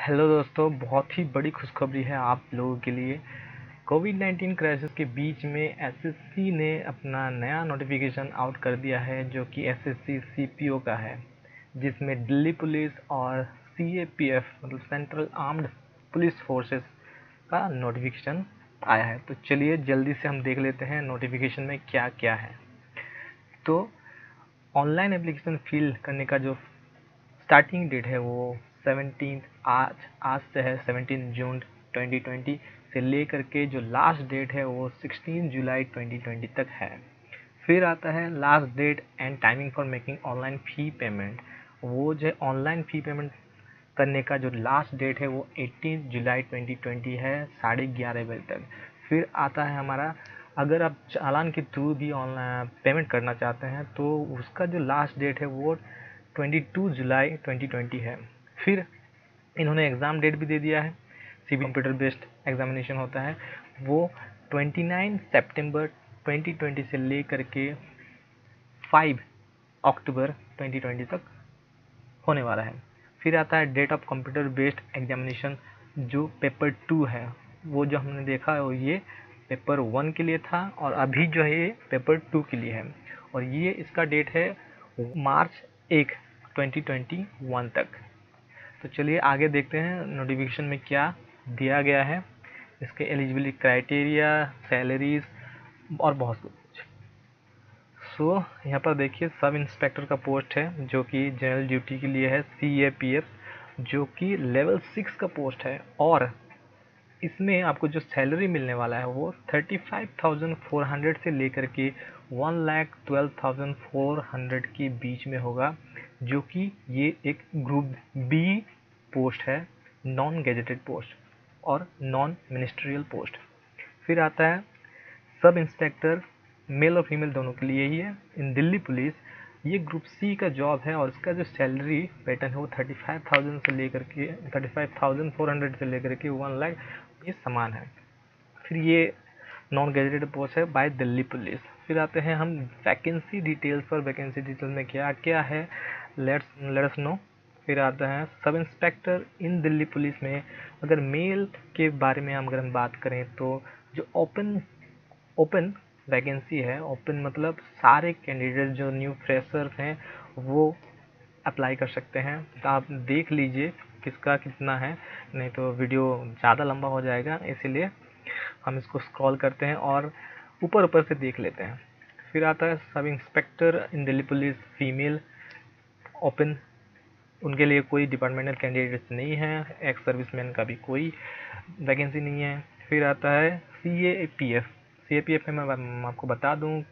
Hello दोस्तों, बहुत ही बड़ी खुशखबरी है आप लोगों के लिए। कोविड-19 क्राइसिस के बीच में एसएससी ने अपना नया नोटिफिकेशन आउट कर दिया है, जो कि एसएससी सीपीओ का है, जिसमें दिल्ली पुलिस और सीएपीएफ मतलब सेंट्रल आर्म्ड पुलिस फोर्सेस का नोटिफिकेशन आया है। तो चलिए जल्दी से हम देख लेते हैं नोटिफिकेशन में क्या क्या है। तो ऑनलाइन एप्लीकेशन फिल करने का जो स्टार्टिंग डेट है वो 17 आज से है 17 जून 2020 से लेकर के जो लास्ट डेट है वो 16 जुलाई 2020 तक है। फिर आता है last date and timing for making online fee payment. वो जो ऑनलाइन फ़ी पेमेंट करने का जो लास्ट डेट है वो 18 जुलाई 2020 है 11:30 बजे तक। फिर आता है हमारा, अगर आप चालान के थ्रू भी ऑनलाइन पेमेंट करना चाहते हैं तो उसका जो लास्ट डेट है वो 22 जुलाई 2020 है। फिर इन्होंने एग्ज़ाम डेट भी दे दिया है। सीबीटी कंप्यूटर बेस्ड एग्जामिनेशन होता है, वो 29 सितंबर 2020 से लेकर के 5 अक्टूबर 2020 तक होने वाला है। फिर आता है date of computer based examination, जो पेपर 2 है। वो जो हमने देखा है वो ये पेपर 1 के लिए था और अभी जो है ये पेपर 2 के लिए है, और ये इसका डेट है मार्च 1 2021 तक। तो चलिए आगे देखते हैं नोटिफिकेशन में क्या दिया गया है, इसके एलिजिबिलिटी क्राइटेरिया, सैलरीज और बहुत कुछ। यहाँ पर देखिए सब इंस्पेक्टर का पोस्ट है, जो कि जनरल ड्यूटी के लिए है, सीएपीएफ, जो कि लेवल 6 का पोस्ट है। और इसमें आपको जो सैलरी मिलने वाला है वो 35,400 से लेकर के 1,12,400 के बीच में होगा, जो कि ये एक ग्रुप बी पोस्ट है, नॉन गैजेटेड पोस्ट और नॉन मिनिस्ट्रियल पोस्ट। फिर आता है सब इंस्पेक्टर, मेल और फीमेल दोनों के लिए ही है इन दिल्ली पुलिस। ये ग्रुप सी का जॉब है और इसका जो सैलरी पैटर्न है वो 35,000 से लेकर के 35,400 से लेकर के 1 लाख, ये समान है। फिर ये नॉन गैजेटेड पोस्ट है बाय दिल्ली पुलिस। फिर आते हैं हम वैकेंसी डिटेल्स पर। वैकेंसी डिटेल में क्या क्या है, लेट्स नो। फिर आता है सब इंस्पेक्टर इन दिल्ली पुलिस में। अगर मेल के बारे में अगर हम बात करें तो जो ओपन वैकेंसी है, ओपन मतलब सारे कैंडिडेट जो न्यू फ्रेशर्स हैं वो अप्लाई कर सकते हैं। तो आप देख लीजिए किसका कितना है, नहीं तो वीडियो ज़्यादा लंबा हो जाएगा, इसीलिए हम इसको स्क्रॉल करते हैं और ऊपर ऊपर से देख लेते हैं। फिर आता है सब इंस्पेक्टर इन दिल्ली पुलिस फीमेल, ओपन, उनके लिए कोई डिपार्टमेंटल कैंडिडेट्स नहीं है, एक्स सर्विसमैन का भी कोई वैकेंसी नहीं है। फिर आता है सीएपीएफ। सीएपीएफ में मैं आपको बता दूं,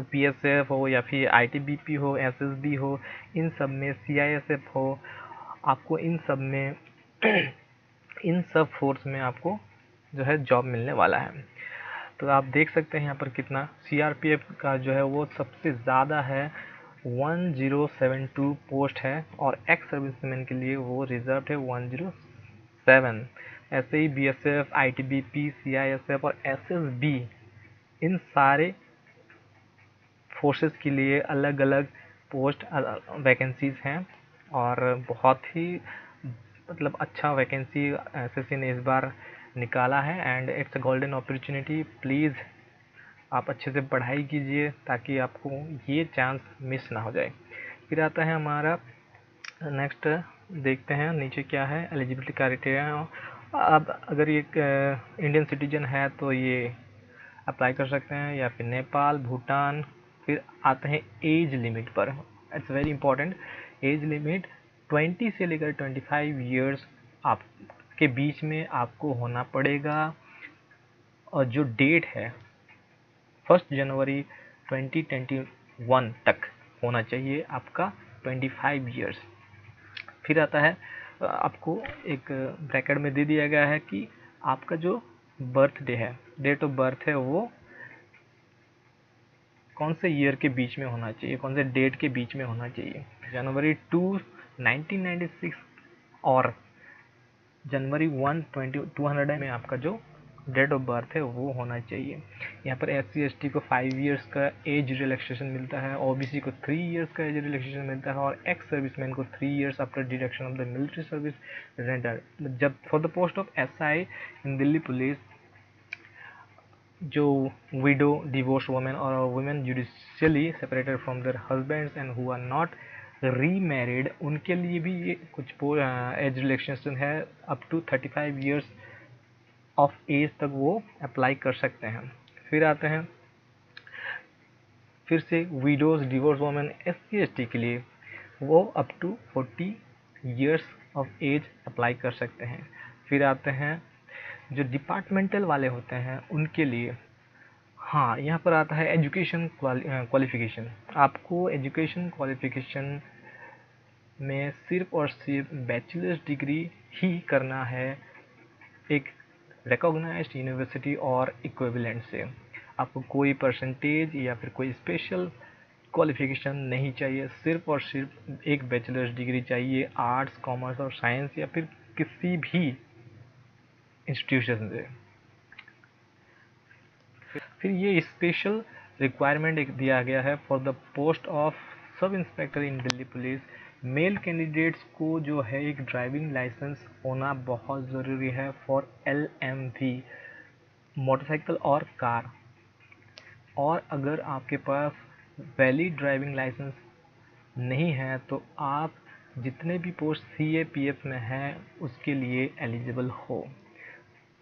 पीएसएफ हो या फिर आईटीबीपी हो, एसएसबी हो, इन सब में, सीआईएसएफ हो, आपको इन सब में इन सब फोर्स में आपको जो है जॉब मिलने वाला है। तो आप देख सकते हैं यहाँ पर कितना सीआरपीएफ का जो है वो सबसे ज़्यादा है, 1072 पोस्ट है, और एक्स सर्विसमैन के लिए वो रिजर्व है 107। ऐसे ही बीएसएफ, आईटीबीपी, सीआईएसएफ और एसएसबी, इन सारे फोर्सेस के लिए अलग अलग पोस्ट वैकेंसीज हैं, और बहुत ही मतलब अच्छा वैकेंसी एसएससी ने इस बार निकाला है, and it's a golden opportunity. Please आप अच्छे से पढ़ाई कीजिए ताकि आपको ये चांस मिस ना हो जाए। फिर आता है हमारा नेक्स्ट, देखते हैं नीचे क्या है, एलिजिबिलिटी क्राइटेरिया। अब अगर ये इंडियन सिटीजन है तो ये अप्लाई कर सकते हैं, या फिर नेपाल, भूटान। फिर आते हैं एज लिमिट पर। It's very important, age limit 20 से लेकर 25 ईयर्स आपके बीच में आपको होना पड़ेगा, और जो डेट है 1 जनवरी 2021 तक होना चाहिए आपका 25 ईयर्स। फिर आता है आपको एक ब्रैकेट में दे दिया गया है कि आपका जो बर्थडे है, डेट ऑफ बर्थ है, वो कौन से ईयर के बीच में होना चाहिए, कौन से डेट के बीच में होना चाहिए। जनवरी 2 1996 और जनवरी 1 200 में आपका जो डेट ऑफ बर्थ है वो होना चाहिए। यहाँ पर SC/ST को 5 इयर्स का एज रिलैक्सेशन मिलता है, OBC को 3 इयर्स का एज रिलैक्सेशन मिलता है और एक्स सर्विसमैन को 3 years after deduction of the military service render. जब for the post of SI in Delhi police, जो विडो, डिवोर्स वुमेन और women judicially separated from their husbands and who are not remarried, उनके लिए भी ये कुछ age relaxation है, up to 35 years of age तक वो अप्लाई कर सकते हैं। फिर आते हैं फिर से विडोज, डिवोर्स वुमेन, SC/ST के लिए वो up to 40 years of age apply कर सकते हैं। फिर आते हैं जो डिपार्टमेंटल वाले होते हैं उनके लिए, हाँ यहाँ पर आता है एजुकेशन क्वालिफिकेशन। आपको एजुकेशन क्वालिफिकेशन में सिर्फ और सिर्फ बैचलर्स डिग्री ही करना है एक रिकॉग्नाइज्ड यूनिवर्सिटी और इक्विवेलेंट से। आपको कोई परसेंटेज या फिर कोई स्पेशल क्वालिफिकेशन नहीं चाहिए, सिर्फ और सिर्फ एक बैचलर्स डिग्री चाहिए आर्ट्स, कॉमर्स और साइंस या फिर किसी भी इंस्टीट्यूशन से। फिर ये स्पेशल रिक्वायरमेंट एक दिया गया है for the post of sub inspector in Delhi police. Male candidates को जो है एक ड्राइविंग लाइसेंस होना बहुत ज़रूरी है फॉर LMV, मोटरसाइकिल और कार। और अगर आपके पास वैलिड ड्राइविंग लाइसेंस नहीं है तो आप जितने भी पोस्ट CAPF में हैं उसके लिए एलिजिबल हो।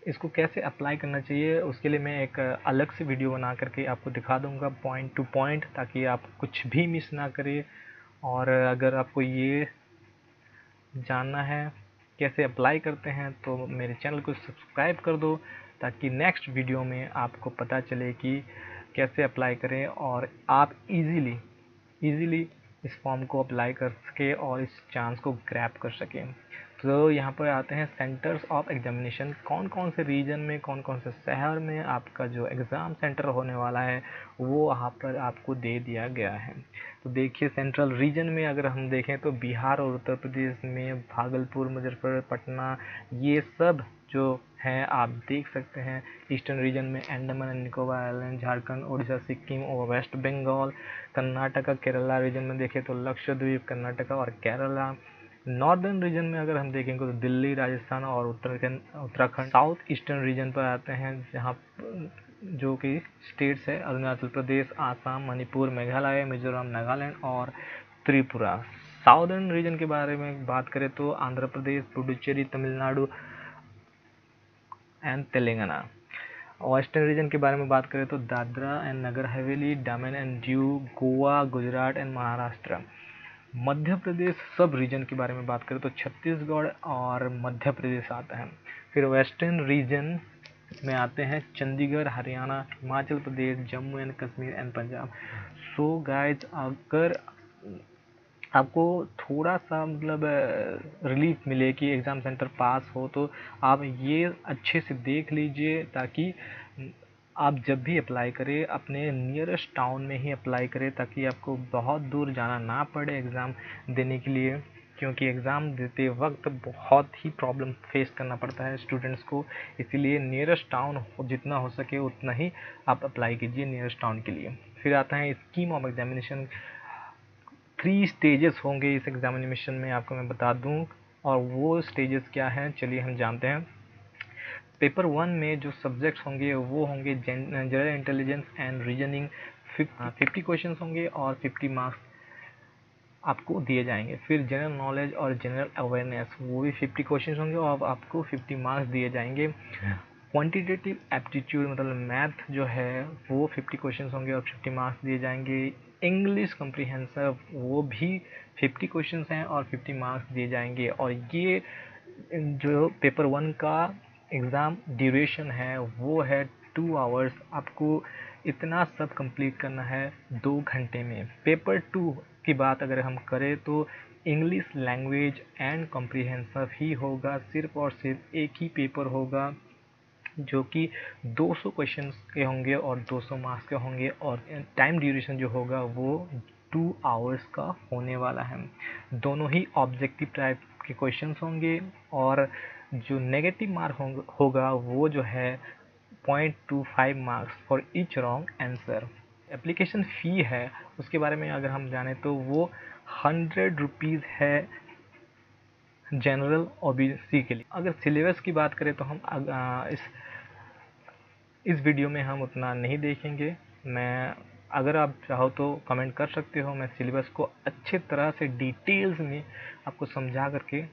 इसको कैसे अप्लाई करना चाहिए उसके लिए मैं एक अलग से वीडियो बना करके आपको दिखा दूंगा पॉइंट टू पॉइंट, ताकि आप कुछ भी मिस ना करें। और अगर आपको ये जानना है कैसे अप्लाई करते हैं तो मेरे चैनल को सब्सक्राइब कर दो, ताकि नेक्स्ट वीडियो में आपको पता चले कि कैसे अप्लाई करें और आप इजीली इस फॉर्म को अप्लाई कर सके और इस चांस को ग्रैब कर सकें। तो यहाँ पर आते हैं सेंटर्स ऑफ एग्जामिनेशन, कौन कौन से रीजन में, कौन कौन से शहर में आपका जो एग्ज़ाम सेंटर होने वाला है वो वहाँ पर आपको दे दिया गया है। तो देखिए सेंट्रल रीजन में अगर हम देखें तो बिहार और उत्तर प्रदेश में भागलपुर, मुजफ्फरपुर, पटना, ये सब जो हैं आप देख सकते हैं। ईस्टर्न रीजन में अंडमान एंड निकोबार आइलैंड, झारखंड, उड़ीसा, सिक्किम और वेस्ट बंगाल। कर्नाटका, केरला रीजन में देखें तो लक्षद्वीप, कर्नाटका और केरला। नॉर्दर्न रीजन में अगर हम देखेंगे तो दिल्ली, राजस्थान और उत्तराखंड। साउथ ईस्टर्न रीजन पर आते हैं जहाँ जो कि स्टेट्स है अरुणाचल प्रदेश, आसाम, मणिपुर, मेघालय, मिजोरम, नागालैंड और त्रिपुरा। साउदर्न रीजन के बारे में बात करें तो Andhra Pradesh, Puducherry, Tamil Nadu and Telangana. Western region के बारे में बात करें तो Dadra and Nagar Haveli, Daman and Diu, Goa, Gujarat and Maharashtra. Madhya Pradesh सब रीजन के बारे में बात करें तो छत्तीसगढ़ और मध्य प्रदेश आता है। फिर वेस्टर्न रीजन में आते हैं Chandigarh, Haryana, Himachal Pradesh, Jammu and Kashmir and Punjab. So guys, अगर आपको थोड़ा सा मतलब रिलीफ मिले कि एग्ज़ाम सेंटर पास हो तो आप ये अच्छे से देख लीजिए, ताकि आप जब भी अप्लाई करें अपने नियरेस्ट टाउन में ही अप्लाई करें, ताकि आपको बहुत दूर जाना ना पड़े एग्ज़ाम देने के लिए, क्योंकि एग्ज़ाम देते वक्त बहुत ही प्रॉब्लम फेस करना पड़ता है स्टूडेंट्स को। इसीलिए नियरेस्ट टाउन जितना हो सके उतना ही आप अप्लाई कीजिए नियरेस्ट टाउन के लिए। फिर आता है स्कीम ऑफ एग्जामिनेशन। 3 स्टेजेस होंगे इस एग्जामिनेशन में, आपको मैं बता दूं, और वो स्टेजेस क्या हैं चलिए हम जानते हैं। पेपर 1 में जो सब्जेक्ट्स होंगे वो होंगे general intelligence and reasoning. 50 question होंगे और 50 मार्क्स आपको दिए जाएंगे। फिर जनरल नॉलेज और जनरल अवेयरनेस, वो भी 50 क्वेश्चन होंगे और आपको 50 मार्क्स दिए जाएंगे। क्वांटिटेटिव एप्टीट्यूड मतलब मैथ जो है वो 50 क्वेश्चन होंगे और 50 मार्क्स दिए जाएंगे। इंग्लिश कम्प्रीहेंसिव वो भी 50 क्वेश्चन हैं और 50 मार्क्स दिए जाएंगे। और ये जो पेपर 1 का एग्ज़ाम ड्यूरेशन है वो है 2 आवर्स। आपको इतना सब कंप्लीट करना है 2 घंटे में। पेपर 2 की बात अगर हम करें तो इंग्लिश लैंग्वेज एंड कॉम्प्रिहेंसिव ही होगा, सिर्फ और सिर्फ एक ही पेपर होगा जो कि 200 क्वेश्चन के होंगे और 200 मार्क्स के होंगे, और टाइम ड्यूरेशन जो होगा वो 2 आवर्स का होने वाला है। दोनों ही ऑब्जेक्टिव टाइप के क्वेश्चंस होंगे और जो नेगेटिव मार्क होगा वो जो है 0.25 marks for each wrong answer. Application fee है उसके बारे में अगर हम जाने तो वो 100 रुपीज़ है जनरल ओबीसी के लिए। अगर सिलेबस की बात करें तो हम इस वीडियो में हम उतना नहीं देखेंगे। मैं अगर आप चाहो तो कमेंट कर सकते हो, मैं सिलेबस को अच्छे तरह से डिटेल्स में आपको समझा करके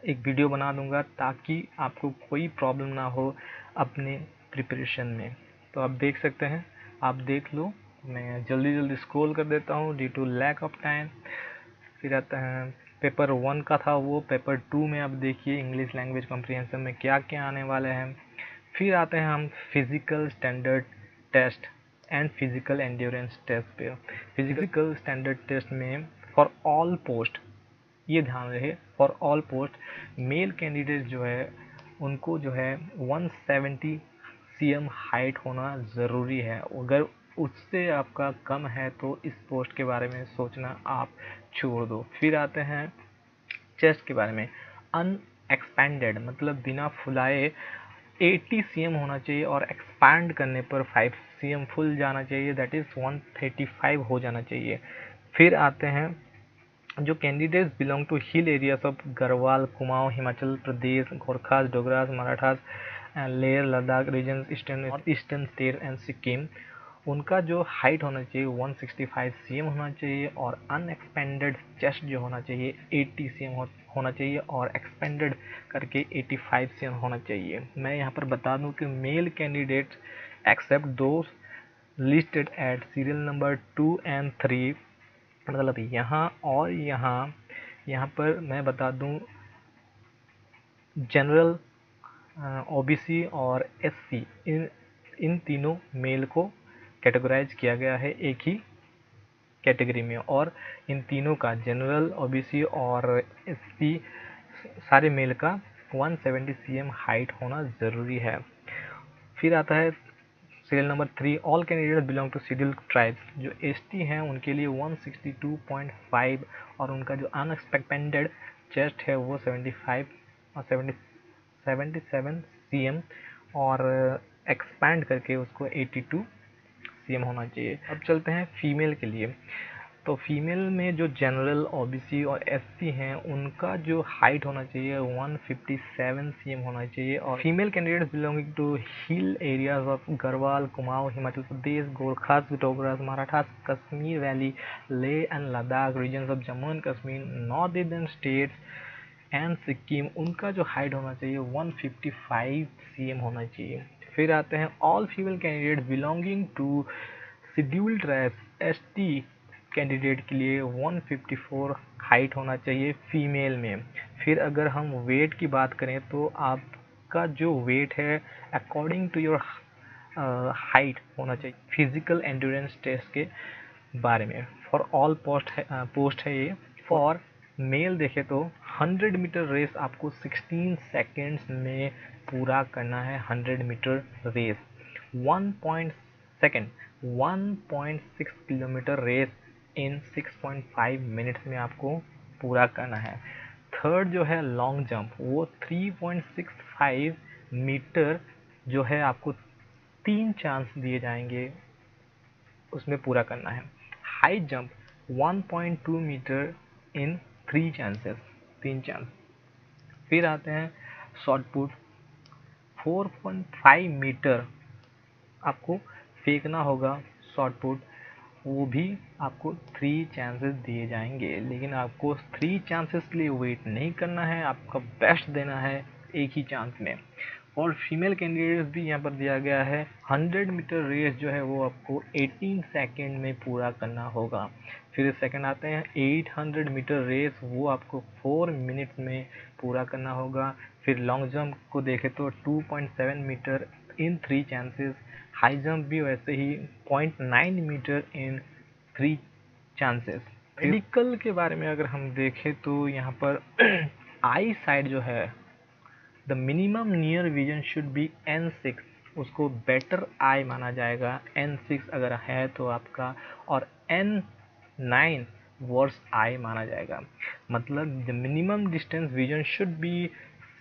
एक वीडियो बना दूंगा ताकि आपको कोई प्रॉब्लम ना हो अपने प्रिपरेशन में। तो आप देख सकते हैं, आप देख लो, मैं जल्दी स्क्रॉल कर देता हूँ due to lack of time. फिर आता है पेपर 1 का था वो, पेपर 2 में आप देखिए इंग्लिश लैंग्वेज कॉम्प्रिहेंशन में क्या क्या आने वाले हैं। फिर आते हैं हम physical standard test and physical endurance test पे। फिजिकल स्टैंडर्ड टेस्ट में फॉर ऑल पोस्ट, ये ध्यान रहे, for all post male candidate जो है उनको जो है 170 cm हाइट होना ज़रूरी है। अगर उससे आपका कम है तो इस पोस्ट के बारे में सोचना आप छोड़ दो। फिर आते हैं चेस्ट के बारे में। अनएक्सपैंडेड मतलब बिना फुलाए 80 cm होना चाहिए और एक्सपैंड करने पर 5 cm फुल जाना चाहिए, दैट इज़ 135 हो जाना चाहिए। फिर आते हैं जो candidates belong to hill areas of Garhwal, Kumaon, Himachal Pradesh, Gorkhas, Dogras, Marathas, Leh Ladakh region, north eastern state and Sikkim, उनका जो हाइट होना चाहिए 165 cm होना चाहिए और अनएक्सपेंडेड चेस्ट जो होना चाहिए 80 cm होना चाहिए और एक्सपेंडेड करके 85 cm होना चाहिए। मैं यहाँ पर बता दूँ कि male candidates except those listed at serial number 2 and 3, मतलब यहाँ और यहाँ पर मैं बता दूँ जनरल, ओबीसी और एससी, इन तीनों मेल को कैटेगराइज किया गया है एक ही कैटेगरी में, और इन तीनों का जनरल, ओबीसी और एससी सारे मेल का 170 cm हाइट होना ज़रूरी है। फिर आता है serial number 3, all candidate belong to scheduled tribes, जो एसटी हैं उनके लिए 162.5 और उनका जो अनएक्सपेक्टेड चेस्ट है वो 75 और 77 cm और एक्सपैंड करके उसको 82 cm होना चाहिए। अब चलते हैं फीमेल के लिए। तो फीमेल में जो जनरल, ओबीसी और एससी हैं उनका जो हाइट होना चाहिए 157 cm होना चाहिए और female candidates belonging to hill areas of Garhwal, Kumaon, Himachal Pradesh, Gorkhas, Dogras, Marathas, Kashmir valley, Leh and Ladakh region of Jammu and Kashmir, north eastern states and Sikkim, उनका जो हाइट होना चाहिए 155 cm होना चाहिए। फिर आते हैं all female candidate belonging to scheduled tribes, ST candidate के लिए 154 हाइट होना चाहिए फीमेल में। फिर अगर हम वेट की बात करें तो आपका जो वेट है अकॉर्डिंग टू योर हाइट होना चाहिए। फिजिकल एंड्योरेंस टेस्ट के बारे में फॉर ऑल पोस्ट है ये। फॉर मेल देखें तो 100 मीटर रेस आपको 16 सेकेंड्स में पूरा करना है। 100 metre race 1.6 kilometre race in 6.5 minutes में आपको पूरा करना है। थर्ड जो है लॉन्ग जंप, वो 3.65 मीटर जो है आपको 3 चांस दिए जाएंगे उसमें पूरा करना है। हाई जंप 1.2 मीटर इन 3 चांस। फिर आते हैं शॉर्ट पुट, 4.5 मीटर आपको फेंकना होगा शॉर्ट पुट, वो भी आपको 3 चांसेस दिए जाएंगे, लेकिन आपको 3 चांसेस के लिए वेट नहीं करना है, आपका बेस्ट देना है एक ही चांस में। और फीमेल कैंडिडेट्स भी यहाँ पर दिया गया है। 100 मीटर रेस जो है वो आपको 18 सेकेंड में पूरा करना होगा। फिर सेकंड आते हैं 800 मीटर रेस, वो आपको 4 मिनट्स में पूरा करना होगा। फिर लॉन्ग जंप को देखें तो 2.7 मीटर इन 3 चांसेस। हाई जंप भी वैसे ही 0.9 मीटर इन 3 चांसेस। मेडिकल के बारे में अगर हम देखें तो यहाँ पर आई साइड जो है, the minimum near vision should be N6, उसको बेटर आई माना जाएगा। N6 अगर है तो आपका, और N9 वर्स आई माना जाएगा। मतलब the minimum distance vision should be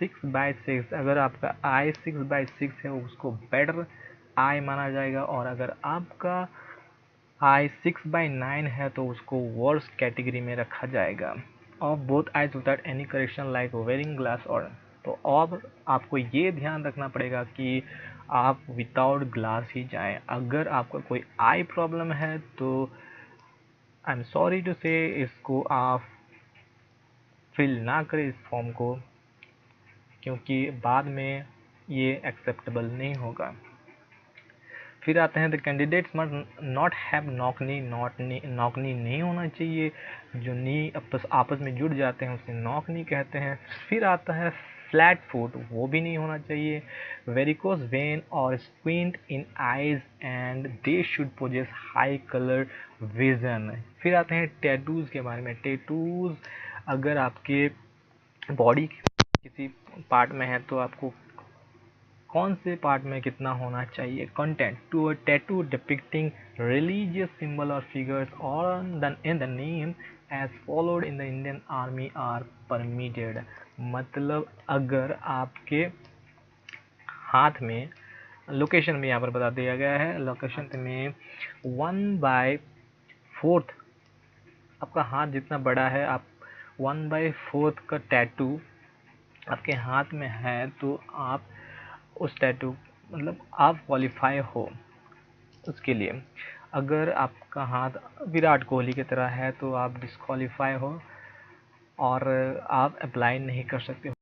6/6, अगर आपका आई 6/6 है उसको बेटर आई माना जाएगा, और अगर आपका आई 6/9 है तो उसको वर्स्ट कैटेगरी में रखा जाएगा। और both eyes without any correction like wearing glass और, तो और आपको ये ध्यान रखना पड़ेगा कि आप विदाउट ग्लास ही जाएं। अगर आपका कोई आई प्रॉब्लम है तो आई एम सॉरी टू से इसको आप फिल ना करें इस फॉर्म को, क्योंकि बाद में ये एक्सेप्टेबल नहीं होगा। फिर आते हैं the candidates must not have knock knee, knock knee नहीं होना चाहिए, जो नी आपस में जुड़ जाते हैं उसे नॉकनी कहते हैं। फिर आता है फ्लैट फुट, वो भी नहीं होना चाहिए। वेरिकोस वेन और squint in eyes and they should possess high colour vision. फिर आते हैं टैटूज़ के बारे में। टैटूज़ अगर आपके बॉडी किसी पार्ट में है तो आपको कौन से पार्ट में कितना होना चाहिए। Content to a tattoo depicting religious symbol और फिगर्स और in the name as followed in the Indian army are permitted. मतलब अगर आपके हाथ में, लोकेशन भी यहाँ पर बता दिया गया है, लोकेशन में 1/4 आपका हाथ जितना बड़ा है, आप 1/4 का टैटू आपके हाथ में है तो आप उस टैटू मतलब आप क्वालिफाई हो उसके लिए। अगर आपका हाथ विराट कोहली की तरह है तो आप डिस्क्वालीफाई हो और आप अप्लाई नहीं कर सकते हो।